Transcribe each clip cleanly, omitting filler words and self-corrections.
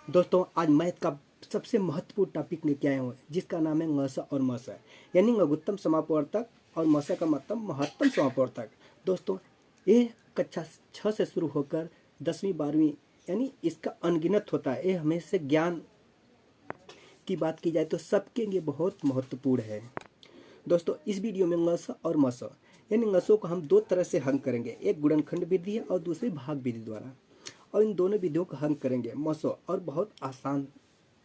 दोस्तों आज मैथ का सबसे महत्वपूर्ण टॉपिक लेके आए हुए हैं जिसका नाम है ङस और मस यानी लघुत्तम समापवर्तक और मस का मतलब महत्तम समापवर्तक। दोस्तों ये कक्षा 6 से शुरू होकर 10वीं 12वीं यानी इसका अनगिनत होता है। ये हमेशा ज्ञान की बात की जाए तो सबके लिए बहुत महत्वपूर्ण है। दोस्तों इस वीडियो में ङस और मस यानी ङसों को हम दो तरह से हल करेंगे, एक गुणनखंड विधि है और दूसरी भाग विधि द्वारा, और इन दोनों विधियों को हल करेंगे मसों और बहुत आसान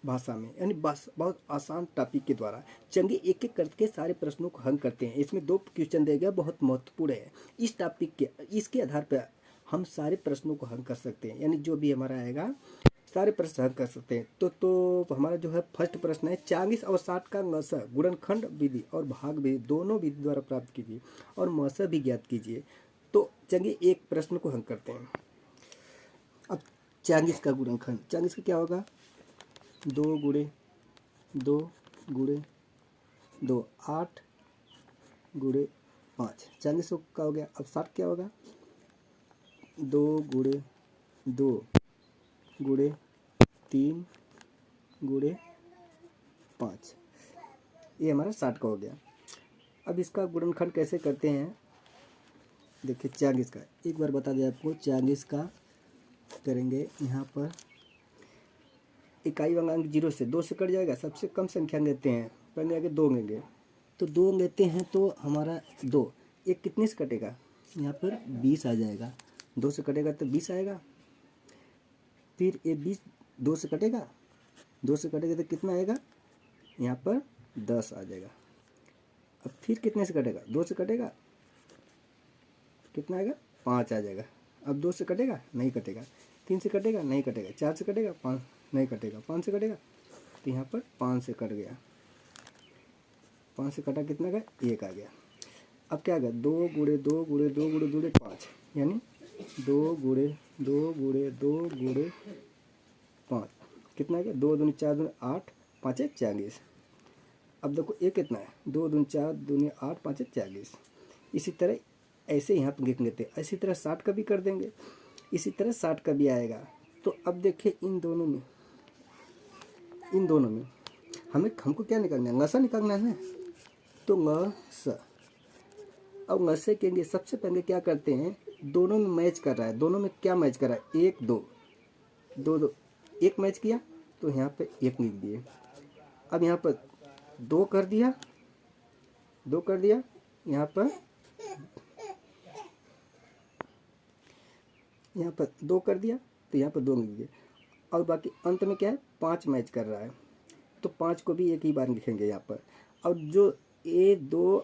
भाषा में यानी बस बहुत आसान टॉपिक के द्वारा। चंगे एक एक करके सारे प्रश्नों को हल करते हैं। इसमें 2 क्वेश्चन देगा, बहुत महत्वपूर्ण है। इस टॉपिक के इसके आधार पर हम सारे प्रश्नों को हल कर सकते हैं, यानी जो भी हमारा आएगा सारे प्रश्न हल कर सकते हैं। तो हमारा जो है फर्स्ट प्रश्न है 40 और 60 का ङस गुणनखंड विधि और भाग विधि दोनों विधि द्वारा प्राप्त कीजिए और मस भी ज्ञात कीजिए। तो चलिए एक प्रश्न को हल करते हैं। अब 40 का गुणनखंड, 40 का क्या होगा 2 गुणे 2 गुणे 2 8 गुणे 5, 40 का हो गया। अब 60 क्या होगा 2 गुणे 2 गुणे 3 गुणे 5, ये हमारा 60 का हो गया। अब इसका गुणनखंड कैसे करते हैं देखिए। 40 का एक बार बता दें आपको, 40 का करेंगे यहाँ पर इकाई अंक 0 से 2 से कट जाएगा। सबसे कम संख्या लेते हैं, पहले आगे 2 लेंगे तो 2 लेते हैं तो हमारा 2 एक कितने से कटेगा यहाँ पर 20 आ जाएगा। 2 से कटेगा तो 20 आएगा। फिर ये 20 2 से कटेगा, 2 से कटेगा तो कितना आएगा यहाँ पर 10 आ जाएगा। अब फिर कितने से कटेगा 2 से कटेगा, कितना आएगा 5 आ जाएगा। अब 2 से कटेगा नहीं कटेगा, 3 से कटेगा नहीं कटेगा, 4 से कटेगा 5 नहीं कटेगा, 5 से कटेगा तो यहाँ पर 5 से कट गया। 5 से कटा कितना गया 1 आ गया। अब क्या आ गया 2 गुणे 2 गुणे 2 गुणे 2 5, यानी 2 गुणे 2 गुणे 2 गुणे 5 कितना आ गया 2 दूनी 4 दूनी 8 5 40। अब देखो ये कितना है 2 दूनी 4 दूनी 8 5 40। इसी तरह ऐसे यहाँ पर लिख लेते हैं। इसी तरह 60 का भी कर देंगे, इसी तरह 60 का भी आएगा। तो अब देखिए इन दोनों में हमको क्या निकालना है ङस निकालना है। तो ङस, अब ङस के लिए सबसे पहले क्या करते हैं, दोनों में मैच कर रहा है। दोनों में क्या मैच कर रहा है 1 2 2 2 1 मैच किया तो यहाँ पे 1 लिख दिए। अब यहाँ पर 2 कर दिया, 2 कर दिया, यहाँ पर 2 कर दिया तो यहाँ पर 2 लिख दिए। और बाकी अंत में क्या है 5 मैच कर रहा है तो 5 को भी एक ही बार लिखेंगे यहाँ पर। और जो 1 2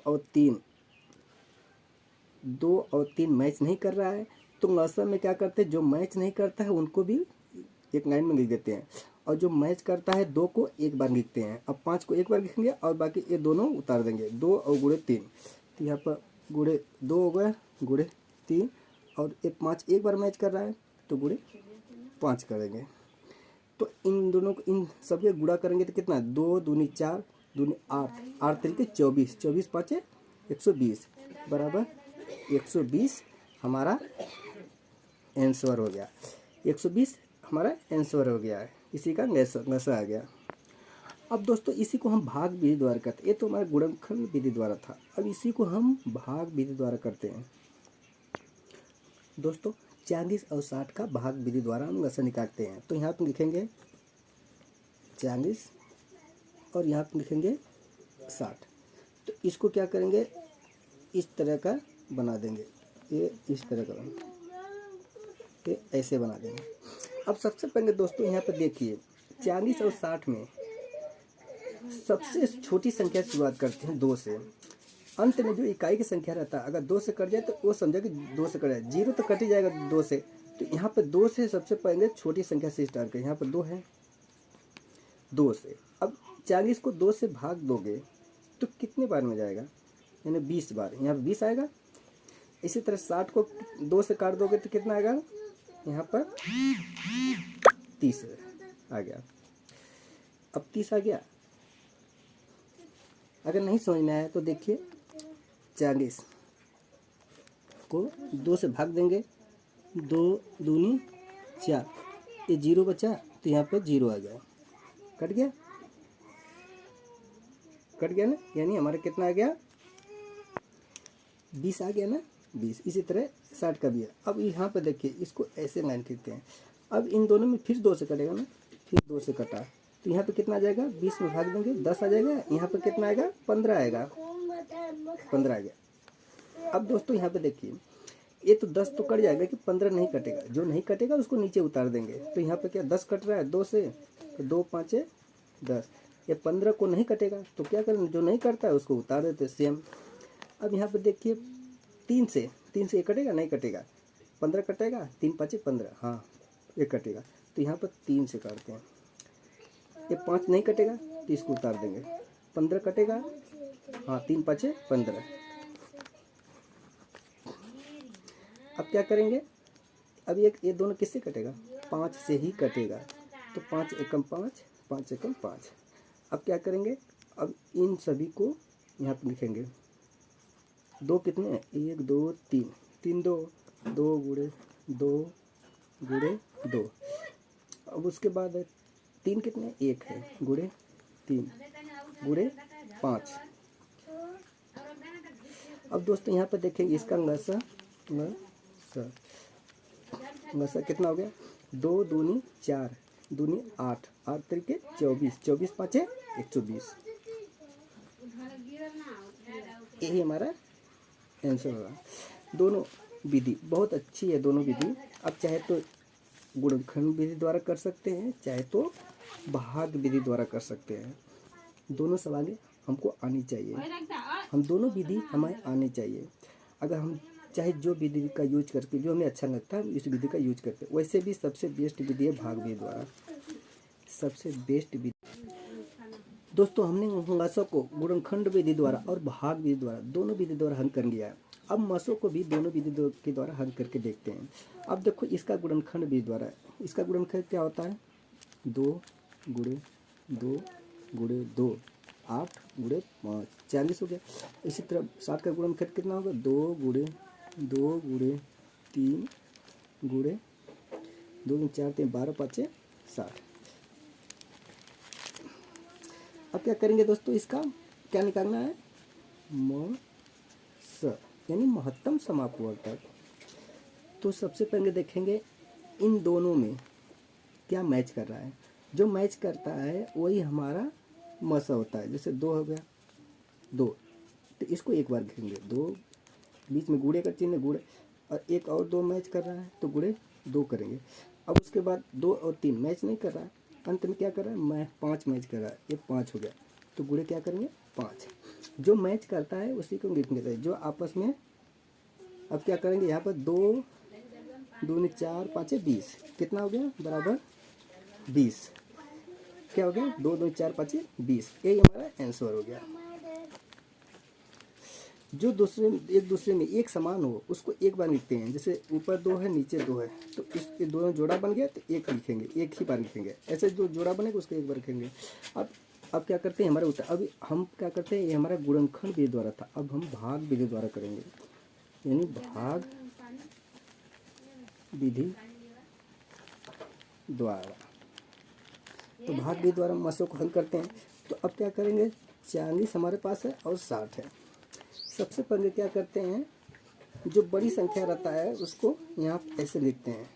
और 3 मैच नहीं कर रहा है तो ङस में क्या करते हैं, जो मैच नहीं करता है उनको भी एक लाइन में लिख देते हैं, और जो मैच करता है 2 को एक बार लिखते हैं। अब 5 को एक बार लिखेंगे और बाकी ये दोनों उतार देंगे। 2 और गुणे 3 तो यहाँ पर गुणे 2 हो गया गुणे 3, और ये 5 एक बार मैच कर रहा है तो गुणे 5 करेंगे। तो इन दोनों को इन सब के गुणा करेंगे तो कितना 2 दूनी 4 दूनी 8 8 तरीके 24 24 5 120 बराबर 120 हमारा आंसर हो गया। 120 हमारा आंसर हो गया है। इसी का ङस आ गया। अब दोस्तों इसी को हम भाग विधि द्वारा करते हैं। ये तो हमारा गुणनखंड विधि द्वारा था, अब इसी को हम भाग विधि द्वारा करते हैं। दोस्तों 40 और 60 का भाग विधि द्वारा हम ङस निकालते हैं। तो यहाँ पर लिखेंगे 40 और यहाँ पर लिखेंगे 60। तो इसको क्या करेंगे इस तरह का बना देंगे, ये इस तरह का ये ऐसे बना देंगे। अब सबसे पहले दोस्तों यहाँ पर देखिए 40 और 60 में सबसे छोटी संख्या से शुरुआत करते हैं 2 से। अंत में जो इकाई की संख्या रहता है अगर 2 से कट जाए तो वो समझो कि 2 से कट जाए, 0 तो कट ही जाएगा 2 से। तो यहाँ पर 2 से सबसे पहले छोटी संख्या से स्टार्ट करें। यहाँ पर 2 है, 2 से अब 40 को 2 से भाग दोगे तो कितने बार में जाएगा, यानी 20 बार, यहाँ पर 20 आएगा। इसी तरह 60 को 2 से काट दोगे तो कितना आएगा यहाँ पर 30 आ गया। अब 30 आ गया। अगर नहीं समझना है तो देखिए 40 को 2 से भाग देंगे, 2 दूनी 4 ये 0 बचा तो यहाँ पर 0 आ गया, कट गया, कट गया ना, यानी हमारा कितना आ गया 20 आ गया ना 20। इसी तरह 60 का भी है। अब यहाँ पर देखिए इसको ऐसे लाइन खींचते हैं। अब इन दोनों में फिर 2 से कटेगा ना, फिर 2 से कटा तो यहाँ पे कितना आ जाएगा 20 में भाग देंगे 10 आ जाएगा। यहाँ पे कितना आएगा 15 आएगा, 15 आ गया। अब दोस्तों यहाँ पे देखिए ये तो 10 तो कट जाएगा कि 15 नहीं कटेगा, जो नहीं कटेगा उसको नीचे उतार देंगे। तो यहाँ पे क्या 10 कट रहा है 2 से, तो 2 5 10। ये 15 को नहीं कटेगा तो क्या करें, जो नहीं करता है उसको उतार देते सेम। अब यहाँ पे देखिए 3 से ये कटेगा नहीं कटेगा, 15 कटेगा, 3 5 15, हाँ ये कटेगा। तो यहाँ पर 3 से काटते हैं। ये 5 नहीं कटेगा तो इसको उतार देंगे। 15 कटेगा, हाँ 3 5 15। अब क्या करेंगे, अब ये दोनों किससे कटेगा 5 से ही कटेगा। तो 5 एकम 5, 5 एकम 5। अब क्या करेंगे, अब इन सभी को यहाँ पर लिखेंगे। 2 कितने हैं 1 2 3, 3 2, 2 गुणे 2 गुणे 2। अब उसके बाद 3 कितने 1 है गुणे 3 गुणे 5। अब दोस्तों यहाँ पर देखेंगे इसका ngसा कितना हो गया 2 दूनी 4 दूनी 8, 8 तरीके 24, 24 5 120। यही हमारा आंसर होगा। दोनों विधि बहुत अच्छी है, दोनों विधि। अब चाहे तो गुणनखंड विधि द्वारा कर सकते हैं, चाहे तो भाग विधि द्वारा कर सकते हैं। दोनों सवालें हमको आनी चाहिए, हम दोनों विधि हमें आनी चाहिए। अगर हम चाहे जो विधि का यूज करके जो हमें अच्छा लगता है इस विधि का यूज करते हैं। वैसे भी सबसे बेस्ट विधि है भाग विधि द्वारा, सबसे बेस्ट विधि। दोस्तों हमने मसों को गुणनखंड विधि द्वारा और भाग विधि द्वारा दोनों विधि द्वारा हल कर लिया है। अब मसों को भी दोनों विधि के द्वारा हल करके देखते हैं। अब देखो इसका गुणनखंड विधि द्वारा, इसका गुणनखंड क्या होता है 2 गुणे 2 गुणे 2, 8 गुणे 5, 40 हो गया। इसी तरह 60 का गुणनखंड कितना होगा 2 गुणे 3 गुणे 2 4 3 12 5 60। अब क्या करेंगे दोस्तों, इसका क्या निकालना है स यानी महत्तम समापवर्तक। तो सबसे पहले देखेंगे इन दोनों में क्या मैच कर रहा है। जो मैच करता है वही हमारा मसा होता है। जैसे 2 हो गया 2, तो इसको एक बार लिखेंगे 2, बीच में गुणे का चिन्ह गुणे, और एक और 2 मैच कर रहा है तो गुणे 2 करेंगे। अब उसके बाद 2 और 3 मैच नहीं कर रहा है, अंत में क्या कर रहा है मैं 5 मैच कर रहा है, ये 5 हो गया तो गुणे क्या करेंगे 5। जो मैच करता है उसी को लिखेंगे। जो आपस में अब क्या करेंगे, यहाँ पर 2 दूनी 4 5 20, कितना हो गया बराबर 20। क्या हो गया 2 2 4 5 20, यही हमारा आंसर हो गया। जो एक दूसरे में एक समान हो उसको एक बार लिखते हैं। जैसे ऊपर 2 है नीचे 2 है तो इसके दोनों जोड़ा बन गया तो एक लिखेंगे, एक ही बार लिखेंगे। ऐसे जो जोड़ा बनेगा उसको एक बार लिखेंगे। अब क्या करते हैं हमारे उत्तर, अब हम क्या करते हैं ये हमारा गुणनखंड विधि द्वारा था, अब हम भाग विधि द्वारा करेंगे। यानी भाग विधि द्वारा, तो भाग विधि द्वारा मसों को हल करते हैं। तो अब क्या करेंगे 40 हमारे पास है और 60 है। सबसे पहले क्या करते हैं, जो बड़ी संख्या रहता है उसको यहाँ ऐसे लिखते हैं।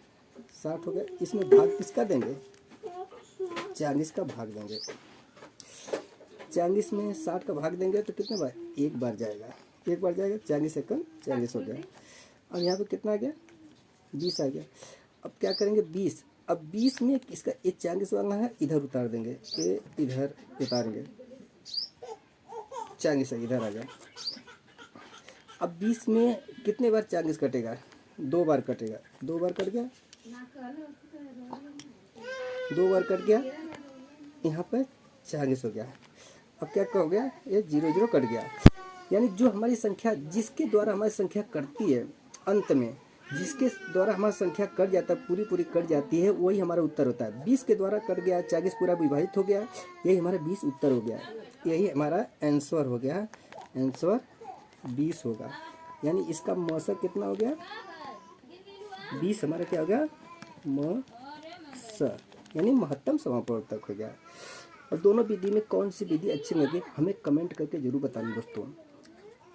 60 हो गया, इसमें भाग किसका देंगे 40 का भाग देंगे। 40 में 60 का भाग देंगे तो कितने बार एक बार जाएगा, 40 एकम 40 हो गया। और यहाँ पे कितना आ गया 20 आ गया। अब क्या करेंगे 20, अब 20 में इसका ये 40 वाला है इधर उतार देंगे, ये इधर उतारेंगे, 40 इधर आ गया। अब 20 में कितने बार 40 कटेगा 2 बार कटेगा, 2 बार कट गया, 2 बार कट गया, यहाँ पर 40 हो गया। अब क्या हो गया ये 0 0 कट गया। यानी जो हमारी संख्या जिसके द्वारा हमारी संख्या कटती है अंत में, जिसके द्वारा हमारी संख्या कट जाता है पूरी कट जाती है वही हमारा उत्तर होता है। 20 के द्वारा कट गया, 40 पूरा विभाजित हो गया, यही हमारा 20 उत्तर हो गया, यही हमारा आंसर हो गया। आंसर 20 होगा। यानी इसका मौसक कितना हो गया 20 हमारा क्या हो गया स यानी महत्तम समापवर्तक हो गया। और दोनों विधि में कौन सी विधि अच्छी लगी हमें कमेंट करके जरूर बताना दोस्तों।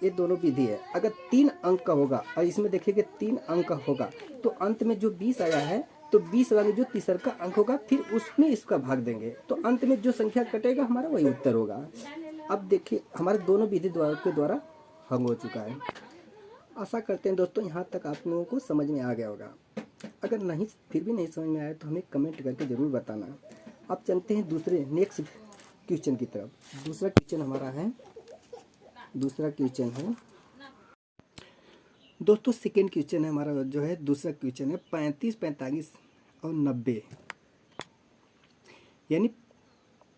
ये दोनों विधि है। अगर 3 अंक का होगा और इसमें देखिए 3 अंक का होगा तो अंत में जो 20 आया है तो 20 वाले जो तीसरा का अंक होगा फिर उसमें इसका भाग देंगे तो अंत में जो संख्या कटेगा हमारा वही उत्तर होगा। अब देखिए हमारे दोनों विधि के द्वारा हल हो चुका है। आशा करते हैं दोस्तों यहाँ तक आप लोगों को समझ में आ गया होगा। अगर नहीं फिर भी नहीं समझ में आया तो हमें कमेंट करके ज़रूर बताना। अब चलते हैं दूसरे नेक्स्ट क्वेश्चन की तरफ। दूसरा क्वेश्चन हमारा है, दूसरा क्वेश्चन है दोस्तों, सेकेंड क्वेश्चन है हमारा जो है दूसरा क्वेश्चन है 35, 45 और 90 यानी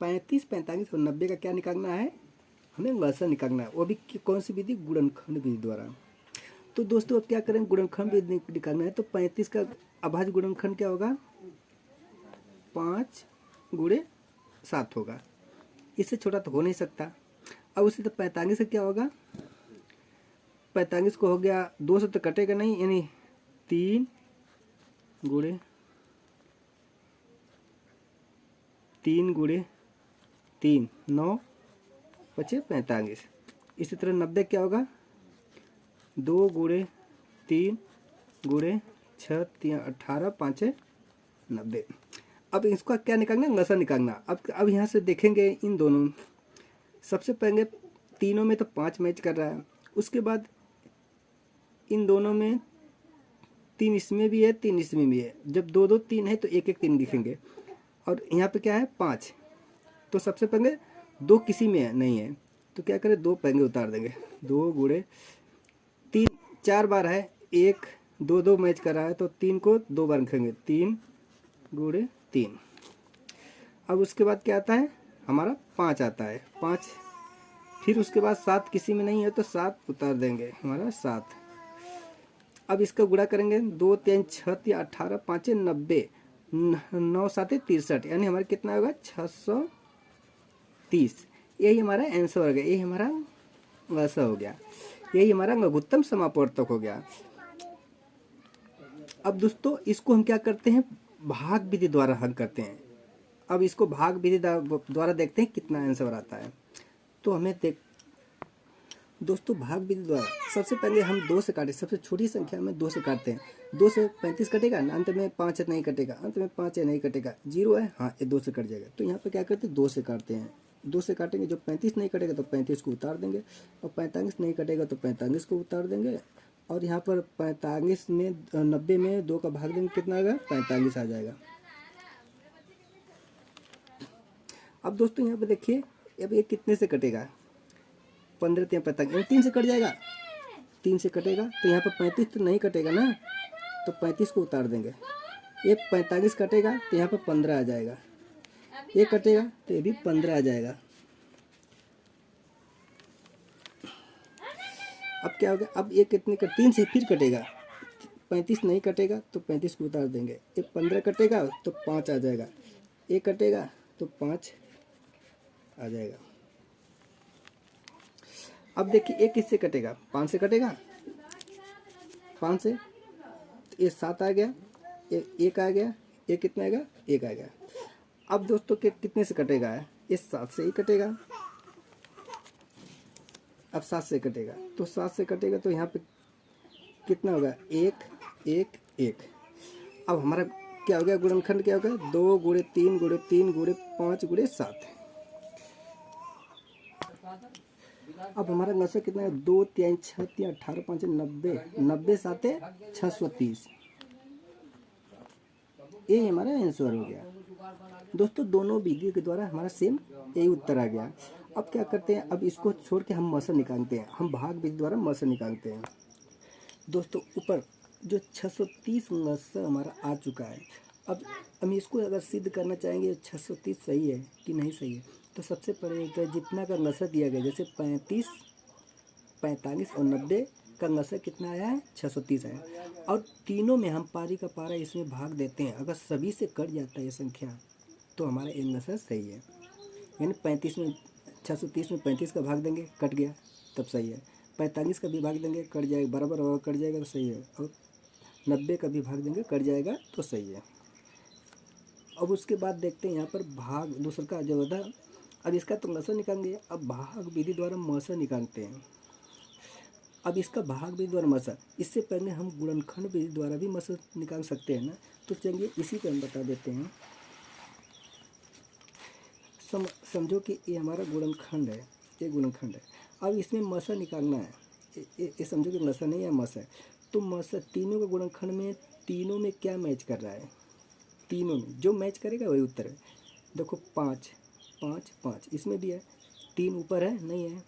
35, 45 और 90 का क्या निकालना है, हमें लसा निकालना है। वो भी कौन सी विधि, गुणनखंड विधि द्वारा। तो दोस्तों अब क्या करें, गुणनखंड विधि निकालना है तो 35 का अभाज्य गुणनखंड क्या होगा, 5 गुणे 7 होगा। इससे छोटा तो हो नहीं सकता। अब उसी तो 45 से क्या होगा, 45 को हो गया 2 से तो कटेगा नहीं, यानी 3 गुणे 3 9 बचे 45। इसी तरह 90 क्या होगा, 2 गुणे 3 गुणे 6 3 18 5 90। अब इसका क्या निकालना है, लसा निकालना। अब यहाँ से देखेंगे इन दोनों, सबसे पहले तीनों में तो 5 मैच कर रहा है, उसके बाद इन दोनों में 3 इसमें भी है 3 इसमें भी है। जब 2 2 3 है तो 1 1 3 लिखेंगे। और यहाँ पे क्या है 5, तो सबसे पहले 2 किसी में नहीं है तो क्या करें, 2 पहले उतार देंगे। 2 गुणे 3 4 बार है, 1 2 2 मैच कर रहा है तो 3 को 2 बार लिखेंगे, 3 गुणे 3। अब उसके बाद क्या आता है हमारा 5 आता है, 5। फिर उसके बाद 7 किसी में नहीं है तो 7 उतार देंगे, हमारा 7। अब इसका गुणा करेंगे, 2 3 6 3 18 5 90, 9 7 63, यानी हमारा कितना होगा 630। यही हमारा आंसर हो गया, यही हमारा लसा हो गया, यही हमारा लघुत्तम समापवर्तक हो गया। अब दोस्तों इसको हम क्या करते हैं, भाग विधि द्वारा हल करते हैं। अब इसको भाग विधि द्वारा देखते हैं कितना आंसर आता है। तो हमें दोस्तों भाग विधि द्वारा सबसे पहले हम 2 से काटे, सबसे छोटी संख्या में 2 से काटते हैं। 2 से 35 कटेगा, अंत में 5 है नहीं कटेगा, अंत में 5 है नहीं कटेगा, 0 है हाँ ये 2 से कट जाएगा। तो यहाँ पे क्या करते हैं 2 से काटते हैं। 2 से काटेंगे, जो 35 नहीं कटेगा तो 35 को उतार देंगे, और 45 नहीं कटेगा तो 45 को उतार देंगे। और यहाँ पर 45 में 90 में 2 का भाग देंगे, कितना आएगा 45 आ जाएगा। अब दोस्तों यहाँ पे देखिए, अब ये कितने से कटेगा, 15 3 45, 3 से कट जाएगा, 3 से कटेगा तो यहाँ पर 35 तो नहीं कटेगा ना, तो 35 को उतार देंगे। ये 45 कटेगा तो यहाँ पर 15 आ जाएगा, ये कटेगा तो ये भी 15 आ जाएगा। अब क्या होगा, अब ये कितने 3 से फिर कटेगा, 35 नहीं कटेगा तो 35 को उतार देंगे, ये 15 कटेगा तो 5 आ जाएगा, ये कटेगा तो 5 आ जाएगा। अब देखिए ये किससे कटेगा, 5 से कटेगा, 5 से तो ये 7 आ गया, ये 1 आ गया, ये कितना आएगा 1 आ गया। अब दोस्तों के कितने से कटेगा, ये 7 से ही कटेगा। अब 7 से कटेगा तो 7 से कटेगा तो यहाँ पे कितना होगा 1 1 1। अब हमारा क्या हो गया, गुणनखंड क्या होगा, 2 गुणे 3 गुणे 3 गुणे 5 गुणे 7। अब हमारा लसा कितना है, 2 3 6 3 18 5 90, 90 7 630। ये हमारा आंसर हो गया। दोस्तों दोनों विधियों के द्वारा हमारा सेम यही उत्तर आ गया। अब क्या करते हैं, अब इसको छोड़ के हम मसा निकालते हैं, हम भाग विधि द्वारा मसा निकालते हैं। दोस्तों ऊपर जो 630 मसा हमारा आ चुका है, अब हम इसको अगर सिद्ध करना चाहेंगे 630 सही है कि नहीं सही है, तो सबसे पहले तो जितना का लसा दिया गया, जैसे 35 45 और 90 का लसा कितना आया है 630 आया, और तीनों में हम पारी का पारा इसमें भाग देते हैं। अगर सभी से कट जाता है ये संख्या तो हमारा ये लसा सही है। यानी 35 में 630 में 35 का भाग देंगे कट गया तब सही है, 45 का भी भाग देंगे कट जाएगा, बराबर और कट जाएगा तो सही है, और 90 का भी भाग देंगे कट जाएगा तो सही है। अब उसके बाद देखते हैं यहाँ पर भाग दूसरा का जो होता है। अब इसका तो मसा निकालेंगे, अब भाग विधि द्वारा मसा निकालते हैं। अब इसका भाग विधि द्वारा मसा, इससे पहले हम गुणनखंड विधि द्वारा भी मसा निकाल सकते हैं ना। तो चलिए इसी पे हम बता देते हैं। समझो कि ये हमारा गुणनखंड है, ये गुणनखंड है। अब इसमें मसा निकालना है। ये समझो कि मसा नहीं है, मसा है। तो मसा तीनों का गुणनखंड में तीनों में क्या मैच कर रहा है, तीनों में जो मैच करेगा वही उत्तर है। देखो 5 5 5 इसमें भी है, 3 ऊपर है नहीं है,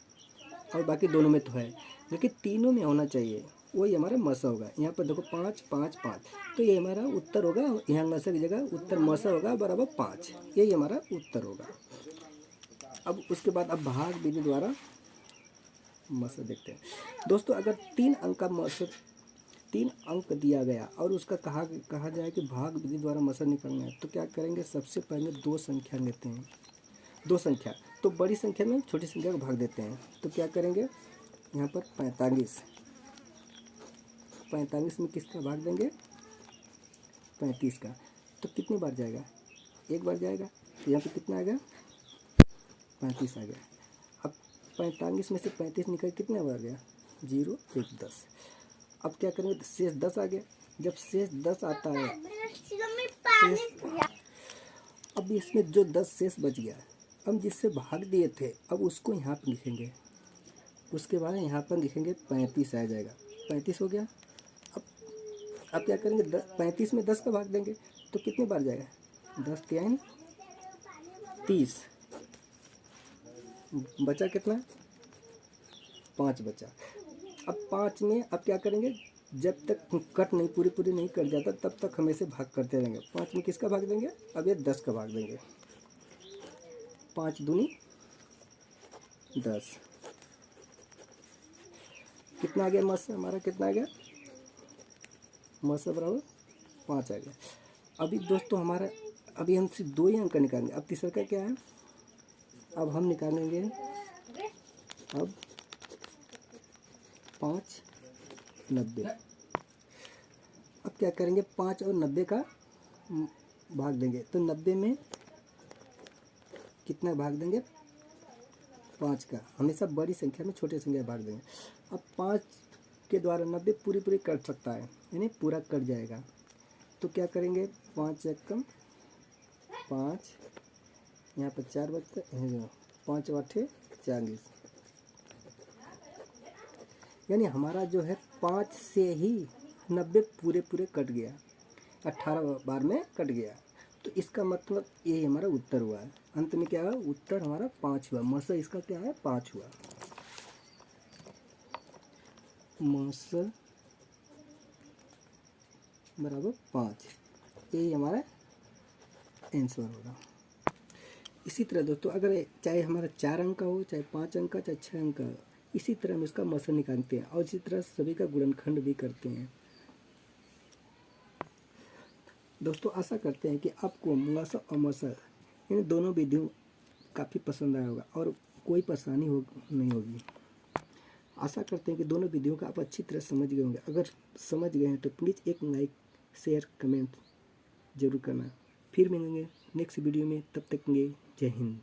और बाकी दोनों में तो है, लेकिन तीनों में होना चाहिए, वही हमारा मसा होगा। यहाँ पर देखो 5 5 5, तो ये हमारा उत्तर होगा। यहाँ मसा की जगह उत्तर मसा होगा बराबर 5, यही हमारा उत्तर होगा। अब उसके बाद अब भाग विधि द्वारा मसा देखते हैं दोस्तों। अगर 3 अंक का मसा, 3 अंक दिया गया और उसका कहा जाए कि भाग विधि द्वारा मसा निकालना है, तो क्या करेंगे, सबसे पहले 2 संख्या लेते हैं। 2 संख्या तो बड़ी संख्या में छोटी संख्या को भाग देते हैं। तो क्या करेंगे, यहाँ पर 45 में किसका भाग देंगे, 35 का। तो कितनी बार जाएगा, एक बार जाएगा। तो यहाँ पे कितना आ गया, 35 आ गया। अब 45 में से 35 निकल कितने बार गया, 0 1 10। अब क्या करेंगे, शेष 10 आ गया। जब शेष 10 आता है, अब इसमें जो 10 शेष बच गया, हम जिससे भाग दिए थे, अब उसको यहाँ पर लिखेंगे। उसके बाद यहाँ पर लिखेंगे 35 आ जाएगा, 35 हो गया। अब क्या करेंगे, 35 में 10 का भाग देंगे, तो कितनी बार जाएगा, 10 3 30, बचा कितना, 5 बचा। अब 5 में अब क्या करेंगे, जब तक कट नहीं पूरी नहीं कट जाता तब तक हम ऐसे भाग करते रहेंगे। 5 में किसका भाग देंगे, अब ये 10 का भाग देंगे। 5 दूनी 10, कितना आ गया, मसा हमारा कितना आ गया, मसा बराबर 5 आ गया। अभी दोस्तों हमारा, अभी हम सिर्फ 2 ही अंक निकालेंगे। अब तीसरा का क्या है, अब हम निकालेंगे अब 5 90। अब क्या करेंगे, 5 और 90 का भाग देंगे। तो 90 में कितना भाग देंगे, 5 का। हमेशा बड़ी संख्या में छोटी संख्या भाग देंगे। अब 5 के द्वारा 90 पूरी कट सकता है, यानी पूरा कट जाएगा। तो क्या करेंगे, 5 एक कम 5, यहाँ पर 4 बचता है, 5 8 40, यानी हमारा जो है 5 से ही 90 पूरे कट गया, 18 बार में कट गया। तो इसका मतलब ये हमारा उत्तर हुआ है। अंत में क्या हुआ, उत्तर हमारा 5 हुआ। मसा इसका क्या है, 5 हुआ। मसा बराबर 5, यही हमारा आंसर होगा। इसी तरह दोस्तों, अगर चाहे हमारा 4 अंक का हो, चाहे 5 अंक का, चाहे 6 अंक का, इसी तरह हम इसका मसा निकालते हैं और इसी तरह सभी का गुणनखंड भी करते हैं। दोस्तों आशा करते हैं कि आपको मसा और मसा इन दोनों विधियों काफ़ी पसंद आया होगा और कोई परेशानी नहीं होगी। आशा करते हैं कि दोनों विधियों का आप अच्छी तरह समझ गए होंगे। अगर समझ गए हैं तो प्लीज़ एक लाइक शेयर कमेंट जरूर करना। फिर मिलेंगे नेक्स्ट वीडियो में, तब तक के लिए जय हिंद।